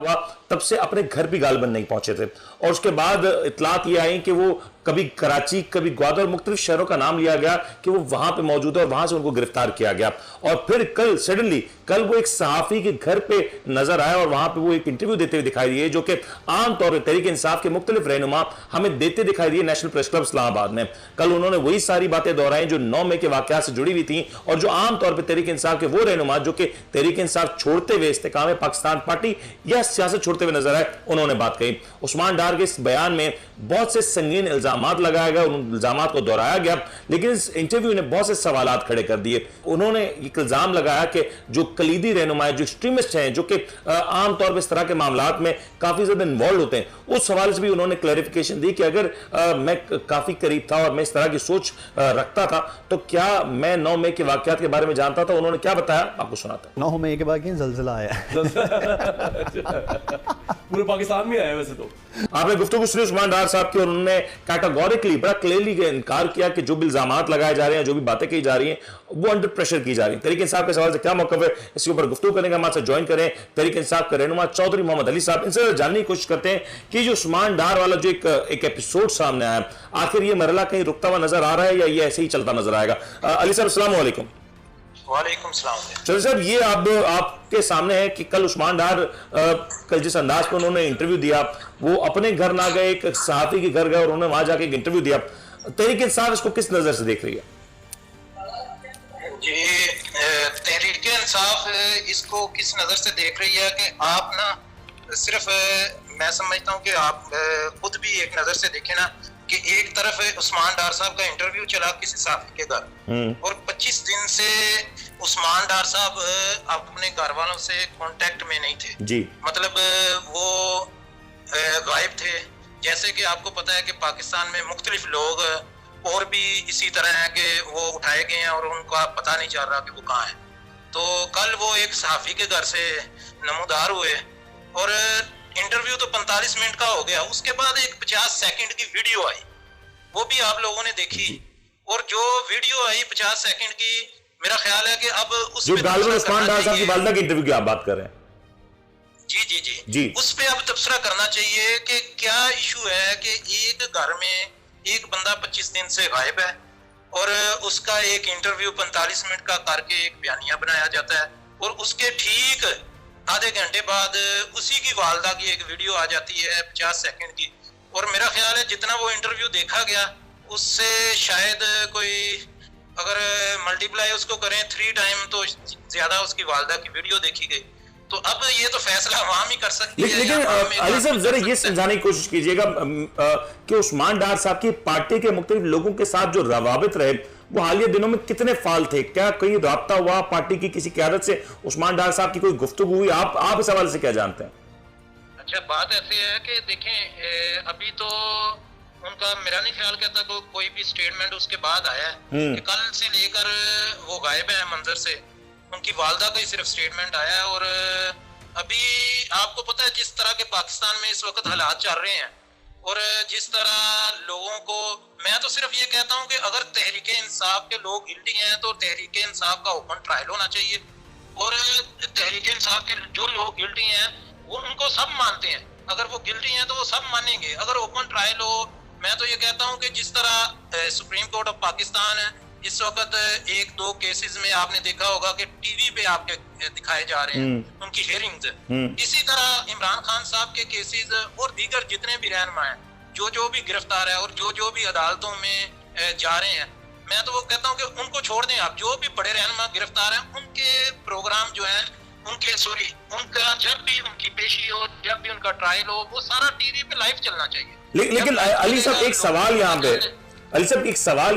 हुआ तब से अपने घर भी गालबन नहीं पहुंचे थे और उसके बाद इतलात ये आई कि वो कभी कराची कभी ग्वादर मुख्तलिफ शहरों का नाम लिया गया कि वो वहां पे मौजूद है और वहां से उनको गिरफ्तार किया गया और फिर कल वो एक सहाफी के घर पे नजर आया और वहां पे वो एक इंटरव्यू देते हुए दिखाई दिए जो कि आमतौर पर तहरीक इंसाफ के मुख्तलिफ रहनुमा हमें देते दिखाई दिए नेशनल प्रेस क्लब इस्लामाबाद में। कल उन्होंने वही सारी बातें दोहराई जो 9 मई के वाकयात से जुड़ी हुई थी और जो आमतौर पर तहरीक इंसाफ के वो रहनुमा जो कि तहरीक इंसाफ छोड़ते हुए इस्तेकाम पाकिस्तान पार्टी या सियासत छोड़ते हुए नजर आए उन्होंने बात कही। उस्मान डार के इस बयान में बहुत से संगीन इल्जामात लगाया गया, उन इल्जामात को दोहराया गया, लेकिन इस इंटरव्यू ने बहुत से सवालात खड़े कर दिए। उन्होंने एक इल्जाम लगाया कि जो कलीदी रहनुमा जो एक्सट्रीमिस्ट हैं जो कि आमतौर पर इस तरह के मामलात में काफी ज्यादा इन्वॉल्व होते हैं, उस सवाल से भी उन्होंने क्लैरिफिकेशन दी कि अगर मैं काफी करीब था और मैं इस तरह की सोच रखता था तो क्या मैं 9 मई के वाकयात के बारे में जानता था। उन्होंने क्या बताया आपको सुनाता है। 9 मई के बाद जलजिला आया पूरे पाकिस्तान में आया। वैसे तो आपने गुफ्तगू सुनी उस्मान डार साहब की और उन्होंने कैटेगोरिकली बड़ा क्लियरली इनकार किया कि जो भी इल्जामात लगाए जा रहे हैं, जो भी बातें की जा रही हैं, वो अंडर प्रेशर की जा रही है। तहरीक इंसाफ के सवाल से क्या मौक़िफ़ है, इसके ऊपर गुफ्तगू करने का हमारे साथ ज्वाइन करें तहरीक इंसाफ के रहनुमा चौधरी मोहम्मद अली साहब। इनसे जानने की कोशिश करते हैं कि जो उस्मान डार वाला जो एक एपिसोड सामने आया, आखिर ये मरला कहीं रुकता हुआ नजर आ रहा है या ये ऐसे ही चलता नजर आएगा। अली साहब अस्सलाम वालेकुम। वालेकुम सलाम। चलो साहब, ये आपके सामने है कि कल उस्मान डार कल जिस अंदाज पर उन्होंने इंटरव्यू दिया, वो अपने घर ना गए, एक सहाफी के घर गए और उन्होंने वहां जाके एक इंटरव्यू दिया। तहरीक इंसाफ इसको किस नजर से देख रही है? जी, तहरीक इंसाफ इसको किस नजर से देख रही है कि आप ना सिर्फ मैं समझता हूँ कि आप खुद भी एक नजर से देखें ना कि एक तरफ उस्मान डार साहब का इंटरव्यू चला किसी साथी के घर और 25 दिन से उस्मान डार साहब अपने घर वालों से कांटेक्ट में नहीं थे जी। मतलब वो गायब थे। जैसे कि आपको पता है कि पाकिस्तान में मुख्तलिफ लोग और भी इसी तरह है कि वो उठाए गए हैं और उनका पता नहीं चल रहा कि वो कहाँ है। तो कल वो एक सहाफी के घर से नमूदार हुए और इंटरव्यू तो 45 मिनट का हो गया। उसके बाद एक 50 सेकंड की वीडियो आई, वो भी आप लोगों ने देखी और जो वीडियो आई 50 सेकंड की, मेरा ख्याल है कि अब उस जो गालिबन उस्मान डार साहब की वालिदा की इंटरव्यू की आप बात कर रहे हैं। जी जी जी जी, उस पे अब तबसरा करना चाहिए कि क्या इशू है कि एक घर में एक बंदा 25 दिन से गायब है और उसका एक इंटरव्यू 45 मिनट का करके एक बयानिया बनाया जाता है और उसके ठीक आधे घंटे बाद उसी की वालदा की एक वीडियो आ जाती है 50 सेकंड की। और मेरा ख्याल है जितना वो इंटरव्यू देखा गया उससे शायद कोई अगर मल्टीप्लाई उसको करें 3 टाइम तो ज्यादा उसकी वालदा की वीडियो देखी गई। तो अब ये तो फैसला आवाम ही कर सकती है। लेकिन अली साहब जरा ये समझाने की कोशिश कीजिएगा कि उस्मान डार साहब की पार्टी के मुख्तलिफ लोगों के साथ जो रवाबित रहे वो हालिया दिनों में कितने फाल थे? क्या कोई राब्ता हुआ पार्टी की किसी क़यादत से? उस्मान डार साहब की कोई गुफ्तगू हुई? आप इस हवाले से क्या जानते हैं? अच्छा, बात ऐसी है कि देखें अभी तो उनका मेरा नहीं ख्याल कहता कोई भी स्टेटमेंट उसके बाद आया है कि कल से लेकर वो गायब है मंजर से। उनकी वालदा का ही सिर्फ स्टेटमेंट आया है और अभी आपको पता है जिस तरह के पाकिस्तान में इस वक्त हालात चल रहे हैं और जिस तरह लोगों को, मैं तो सिर्फ ये कहता हूँ कि अगर तहरीक इंसाफ के लोग गिल्टी हैं तो तहरीक इंसाफ का ओपन ट्रायल होना चाहिए और तहरीक इंसाफ के जो लोग गिल्टी हैं वो उनको सब मानते हैं। अगर वो गिल्टी हैं तो वो सब मानेंगे। अगर ओपन ट्रायल हो, मैं तो ये कहता हूँ कि जिस तरह सुप्रीम कोर्ट ऑफ पाकिस्तान इस वक्त 1-2 केसेस में आपने देखा होगा कि टीवी पे आपके दिखाए जा रहे हैं उनकी हियरिंग्स, इसी तरह इमरान खान साहब के केसेस और दीगर जितने भी रहनुमा हैं जो भी गिरफ्तार है और जो भी अदालतों में जा रहे हैं, मैं तो वो कहता हूँ कि उनको छोड़ दें। आप जो भी बड़े रहनुमा गिरफ्तार हैं उनके प्रोग्राम जो है उनका जब भी उनकी पेशी हो, जब भी उनका ट्रायल हो, वो सारा टीवी पे लाइव चलना चाहिए। लेकिन अली साहब एक सवाल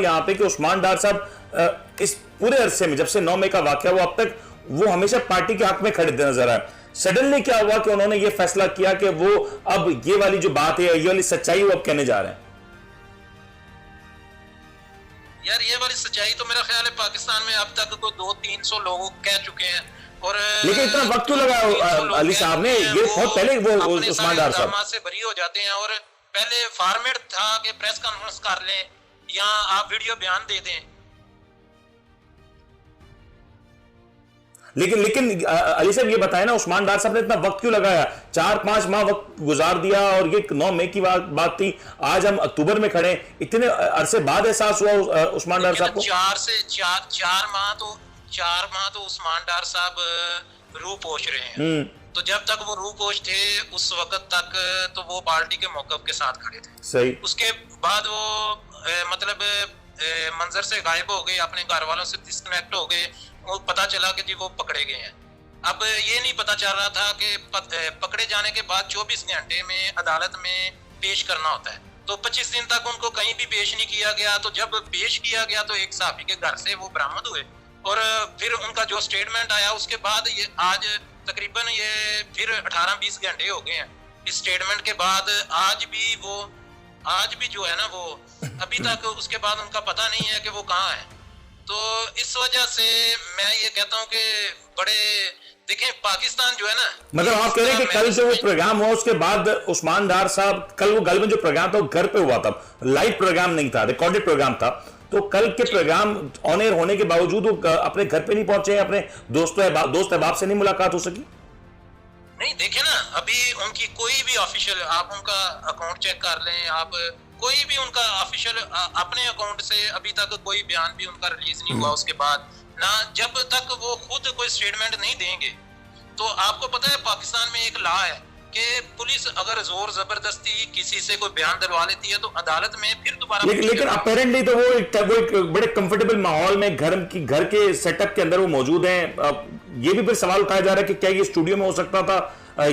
यहाँ पे, कि उस्मान डार साहब इस पूरे अरसे में जब से 9 मई का वाकया हुआ अब तक वो हमेशा पार्टी के हक में खड़े नजर आए। सडनली क्या हुआ कि उन्होंने ये फैसला किया कि वो अब ये वाली जो बात है, ये वाली सच्चाई वो अब कहने जा रहे हैं? यार ये वाली सच्चाई तो मेरा ख्याल है पाकिस्तान में अब तक तो 200-300 लोग कह चुके हैं और लेकिन इतना वक्त क्यों लगा अली साहब ने? ये बहुत पहले वो उस्मान डार साहब से बरी हो जाते हैं और पहले फॉर्मेट था कि प्रेस कॉन्फ्रेंस कर लें या आप वीडियो बयान दे दें। लेकिन अली साहब ये बताएं ना, उस्मान डार साहब ने इतना वक्त क्यों लगाया? 4-5 माह वक्त गुजार दिया और ये 9 मई की बात थी, आज हम अक्टूबर में खड़े, इतने अरसे बाद एहसास हुआ उस्मान डार साहब को? 4 माह तो उस्मान डार साहब रूह पोष रहे हैं। तो जब तक वो रूह पोष थे उस वक्त तक तो वो पार्टी के मौकफ के साथ खड़े थे। सही। उसके बाद वो मतलब मंजर से गायब हो गए, अपने घर वालों से डिस्कनेक्ट हो गए। वो पता चला कि जी वो पकड़े गए हैं। अब ये नहीं पता चल रहा था कि पकड़े जाने के बाद 24 घंटे में अदालत में पेश करना होता है, तो 25 दिन तक उनको कहीं भी पेश नहीं किया गया। तो जब पेश किया गया तो एक सहाफी के घर से वो बरामद हुए और फिर उनका जो स्टेटमेंट आया उसके बाद ये आज तकरीबन ये फिर 18-20 घंटे हो गए हैं। इस स्टेटमेंट के बाद आज भी जो है ना वो अभी तक उसके बाद उनका पता नहीं है कि वो कहाँ है। तो इस वजह से मैं ये कहता हूँ कि बड़े देखें पाकिस्तान जो है ना, मतलब आप कह रहे हैं कि कल जो वो प्रोग्राम हुआ उसके बाद उस्मान डार साहब, कल वो गलबन जो प्रोग्राम था वो घर पे हुआ था, लाइव प्रोग्राम नहीं था, रिकॉर्डेड प्रोग्राम था, तो कल के प्रोग्राम ऑन एयर होने के बावजूद वो अपने घर पे नहीं पहुंचे, अपने दोस्त अहबाब से नहीं मुलाकात हो सकी? नहीं देखे ना, अभी उनकी कोई भी ऑफिशियल, आप उनका अकाउंट चेक कर लें, आप कोई भी उनका ऑफिशियल अपने अकाउंट से अभी तक कोई बयान भी उनका रिलीज नहीं हुआ। उसके बाद ना, जब तक वो खुद कोई स्टेटमेंट नहीं देंगे, तो आपको पता है पाकिस्तान में एक लॉ है कि पुलिस अगर जोर जबरदस्ती किसी से कोई बयान दिलवा लेती है तो अदालत में फिर दोबारा लेकिन अपेरेंटली तो वो एक बड़े कंफर्टेबल माहौल में घर के सेटअप के अंदर वो मौजूद हैं। ये भी फिर सवाल उठाया जा रहा है कि क्या ये स्टूडियो में हो सकता था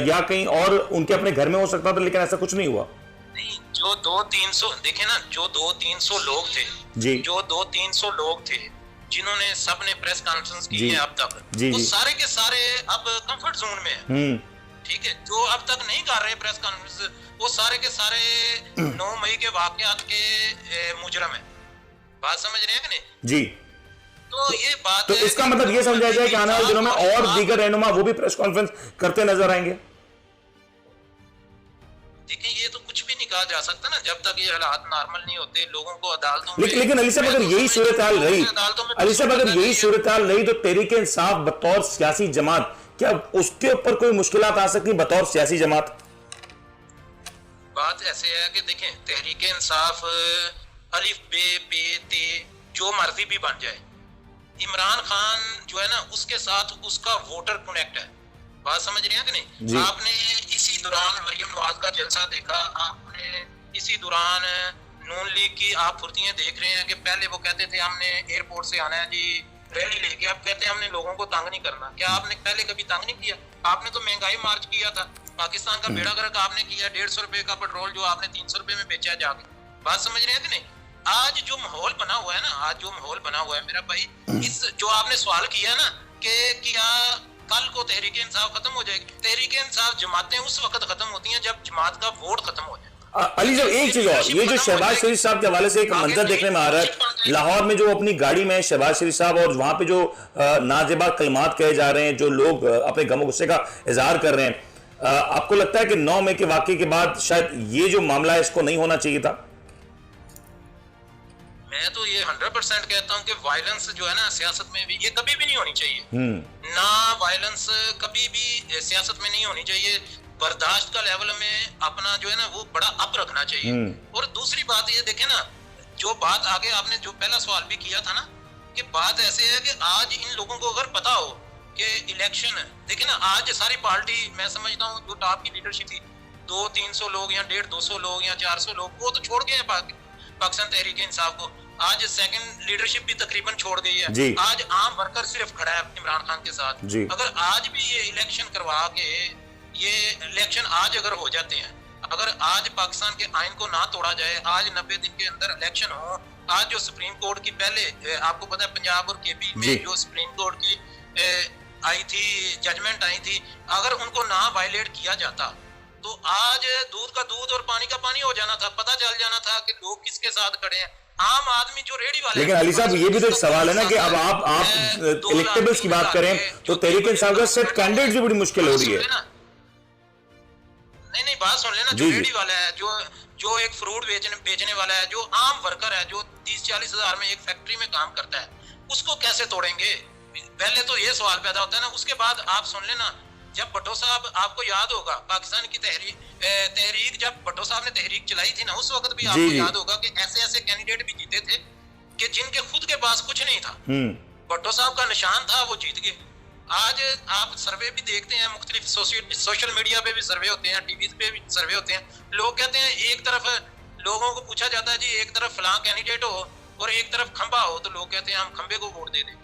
या कहीं और उनके अपने घर में हो सकता था, लेकिन ऐसा कुछ नहीं हुआ। नहीं, जो 200-300 देखे ना, जो 200-300 लोग थे जी, जो 200-300 लोग थे जिन्होंने सबने प्रेस कॉन्फ्रेंस की है अब तक, वो सारे के सारे अब कंफर्ट जोन में है। ठीक है, जो अब तक नहीं कर रहे प्रेस कॉन्फ्रेंस, वो सारे के सारे 9 मई के वाकयात के मुजरम है। बात समझ रहे हैं कि नहीं जी? तो ये बात तो इसका मतलब ये समझा जाए कि आने वाले दिनों में और दीगर रहनुमा वो भी प्रेस कॉन्फ्रेंस करते नजर आएंगे? देखिए, ये तो कुछ भी नहीं कहा जा सकता ना जब तक ये हालात नॉर्मल नहीं होते। लोगों को अदालतों में लेकिन अली साहब अगर यही सूरत हाल रही, अली साहब अगर यही सूरत हाल रही तो तहरीक इंसाफ बतौर सियासी जमात, क्या उसके ऊपर कोई मुश्किलात आ सकती बतौर सियासी जमात? बात ऐसे है कि देखें, तहरीक इंसाफ अलिफ बे पे ते जो मर्जी भी बन जाए, इमरान खान जो है ना उसके साथ उसका वोटर कनेक्ट है। बात समझ रहे हैं कि नहीं? आपने इसी दौरान मरियम नवाज का जलसा देखा, आपने इसी दौरान नून लीग की आप फुर्तियां देख रहे हैं कि पहले वो कहते थे हमने एयरपोर्ट से आना है जी रैली लेके, अब कहते हैं हमने लोगों को तंग नहीं करना। क्या आपने पहले कभी तंग नहीं किया? आपने तो महंगाई मार्च किया था, पाकिस्तान का बेड़ा गर्क आपने किया, 150 रुपए का पेट्रोल जो आपने 300 रुपए में बेचा जाके। बात समझ रहे हैं कि नहीं? आज जो माहौल बना हुआ है ना, आज जो माहौल बना हुआ है मेरा भाई, इस जो आपने सवाल किया ना कि क्या कल को तहरीक इंसाफ खत्म हो जाएगी? तहरीक इंसाफ जमातें उस वक्त खत्म होती हैं जब जमात का वोट खत्म हो जाए। अली साहब एक चीज और, ये जो शहबाज शरीफ साहब के हवाले से एक मंजर देखने में आ रहा है, लाहौर में जो अपनी गाड़ी में शहबाज शरीफ साहब और वहां पे जो नाजेबा कलमात कहे जा रहे हैं, जो लोग अपने गम गुस्से का इजहार कर रहे हैं, आपको लगता है कि 9 मई के वाकये के बाद शायद ये जो मामला है इसको नहीं होना चाहिए था? मैं तो ये 100% कहता हूँ कि वायलेंस जो है ना सियासत में भी ये कभी भी नहीं होनी चाहिए। ना वायलेंस कभी भी सियासत में नहीं होनी चाहिए। बर्दाश्त का लेवल में अपना जो है ना वो बड़ा अप रखना चाहिए। और दूसरी बात ये देखे ना, जो बात आगे आपने जो पहला सवाल भी किया था ना, कि बात ऐसे है कि आज इन लोगों को अगर पता हो कि इलेक्शन है, देखे ना आज सारी पार्टी, मैं समझता हूँ जो टॉप की लीडरशिप थी, 200-300 लोग या 150-200 लोग या 400 लोग, वो तो छोड़ गए हैं पाकिस्तान तहरीक इंसाफ को। आज सेकंड लीडरशिप भी तकरीबन छोड़ गई है। आज आम वर्कर सिर्फ खड़ा है इमरान खान के साथ। अगर आज भी ये इलेक्शन करवा के, ये इलेक्शन आज अगर हो जाते हैं, अगर आज पाकिस्तान के आइन को ना तोड़ा जाए, आज 90 दिन के अंदर इलेक्शन हो, आज जो सुप्रीम कोर्ट की पहले आपको पता है पंजाब और केपी में जो सुप्रीम कोर्ट की आई थी जजमेंट आई थी, अगर उनको ना वायलेट किया जाता तो आज दूध का दूध और पानी का पानी हो जाना था। पता चल जाना था कि लोग किसके साथ खड़े हैं। आम आदमी जो रेडी वाले, लेकिन अली साहब ये भी तो एक सवाल है ना कि अब आप इलेक्टेबल्स की बात करें तो तहरीक इंसाफ का सेट कैंडिडेट भी बड़ी मुश्किल हो रही है। नहीं बात सुन लेना, जो रेडी वाला है, जो एक फ्रूट बेचने वाला है, जो आम वर्कर है, जो 30-40 हजार में एक फैक्ट्री में काम करता है, उसको कैसे तोड़ेंगे? पहले तो ये सवाल पैदा होता है ना, उसके बाद आप सुन लेना, जब भट्टो साहब, आपको याद होगा पाकिस्तान की तहरीक जब भट्टो साहब ने तहरीक चलाई थी ना, उस वक्त भी आपको याद होगा कि ऐसे ऐसे कैंडिडेट भी जीते थे कि जिनके खुद के पास कुछ नहीं था, भट्टो साहब का निशान था, वो जीत गए। आज आप सर्वे भी देखते हैं, मुख्तलिफ सोशल मीडिया पे भी सर्वे होते हैं, टीवी पे भी सर्वे होते हैं, लोग कहते हैं, एक तरफ लोगों को पूछा जाता है जी एक तरफ फलां कैंडिडेट हो और एक तरफ खंबा हो, तो लोग कहते हैं हम खंबे को वोट दे दें।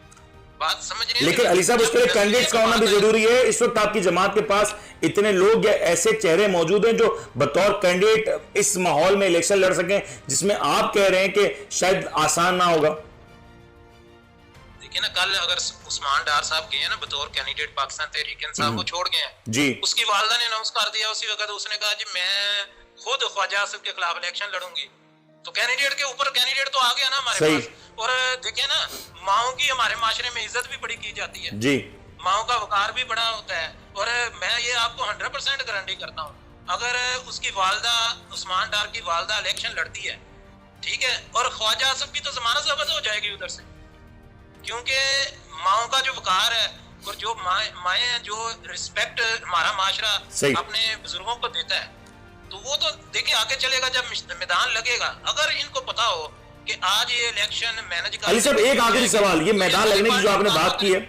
बात समझ रहे हैं? लेकिन अली साहब उसके लिए कैंडिडेट्स का होना भी जरूरी है। इस वक्त आपकी जमात के पास इतने लोग या ऐसे चेहरे मौजूद हैं जो बतौर कैंडिडेट इस माहौल में इलेक्शन लड़ सकें, जिसमें आप कह रहे हैं कि शायद आसान ना होगा? देखिए ना, कल अगर उस्मान डार साहब गए हैं ना बतौर कैंडिडेट पाकिस्तान तहरीक इंसाफ को छोड़ गए हैं जी, उसकी वालदा ने अनाउंस कर दिया उसी वक्त, उसने कहा जी मैं खुद ख्वाजा आसिफ के खिलाफ इलेक्शन लड़ूंगी, तो कैंडिडेट के ऊपर कैंडिडेट तो आ गया ना हमारे पास। और देखिए ना, माओ की हमारे माशरे में इज्जत भी बड़ी की जाती है जी, माओ का वकार भी बड़ा होता है, और मैं ये आपको 100% गारंटी करता हूँ, अगर उसकी वालदा, उस्मान डार की वालदा इलेक्शन लड़ती है, ठीक है, और ख्वाजा आसिफ की तो जमानत जब्त हो जाएगी उधर से, क्योंकि माओ का जो वकार है और जो माए जो रिस्पेक्ट हमारा माशरा अपने बुजुर्गों को देता है, तो वो तो देखिए आगे चलेगा जब मैदान लगेगा। अगर इनको पता हो कि आज ये इलेक्शन मैनेज कर। अली साहब एक आखिरी सवाल, ये मैदान लगने की जो आपने बात की है,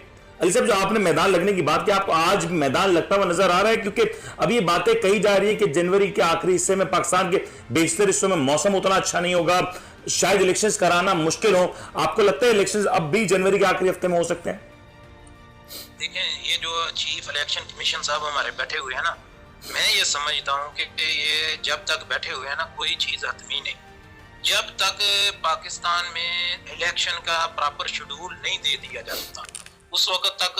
अली साहब जो आपने मैदान लगने की बात की, आपको आज मैदान लगता हुआ नजर आ रहा है? क्योंकि अभी ये बातें कही जा रही है कि जनवरी के आखिरी हिस्से में पाकिस्तान के बेशतर हिस्सों में मौसम उतना अच्छा नहीं होगा, शायद इलेक्शंस कराना मुश्किल हो। आपको लगता है इलेक्शंस अब भी जनवरी के आखिरी हफ्ते में हो सकते हैं? देखें, ये जो चीफ इलेक्शन कमीशन साहब हमारे बैठे हुए हैं ना, मैं ये समझता हूँ कि ये जब तक बैठे हुए हैं ना, कोई चीज हतमी नहीं, जब तक पाकिस्तान में इलेक्शन का प्रॉपर शेड्यूल नहीं दे दिया जाता, उस वक्त तक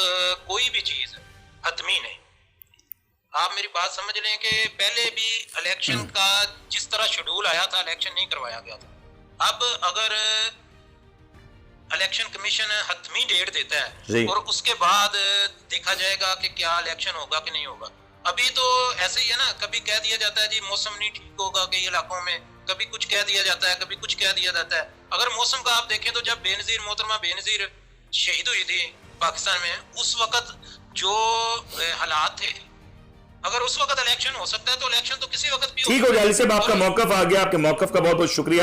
कोई भी चीज हतमी नहीं। आप मेरी बात समझ लें कि पहले भी इलेक्शन का जिस तरह शेड्यूल आया था, इलेक्शन नहीं करवाया गया था। अब अगर इलेक्शन कमीशन हतमी डेट देता है और उसके बाद देखा जाएगा कि क्या इलेक्शन होगा कि नहीं होगा। अभी तो ऐसे ही है ना, कभी कह दिया जाता है जी मौसम नहीं ठीक होगा कई इलाकों में, कभी कुछ कह दिया जाता है, कभी कुछ कह दिया जाता है। अगर मौसम का आप देखें तो जब बेनजीर, मोहतरमा बेनजीर शहीद हुई थी पाकिस्तान में, उस वक्त जो हालात थे, अगर उस वक्त इलेक्शन हो सकता है तो इलेक्शन तो किसी वक्त भी। ठीक हो गया अली साहब, आपका मौकफ आ गया, आपके मौकफ का बहुत बहुत शुक्रिया।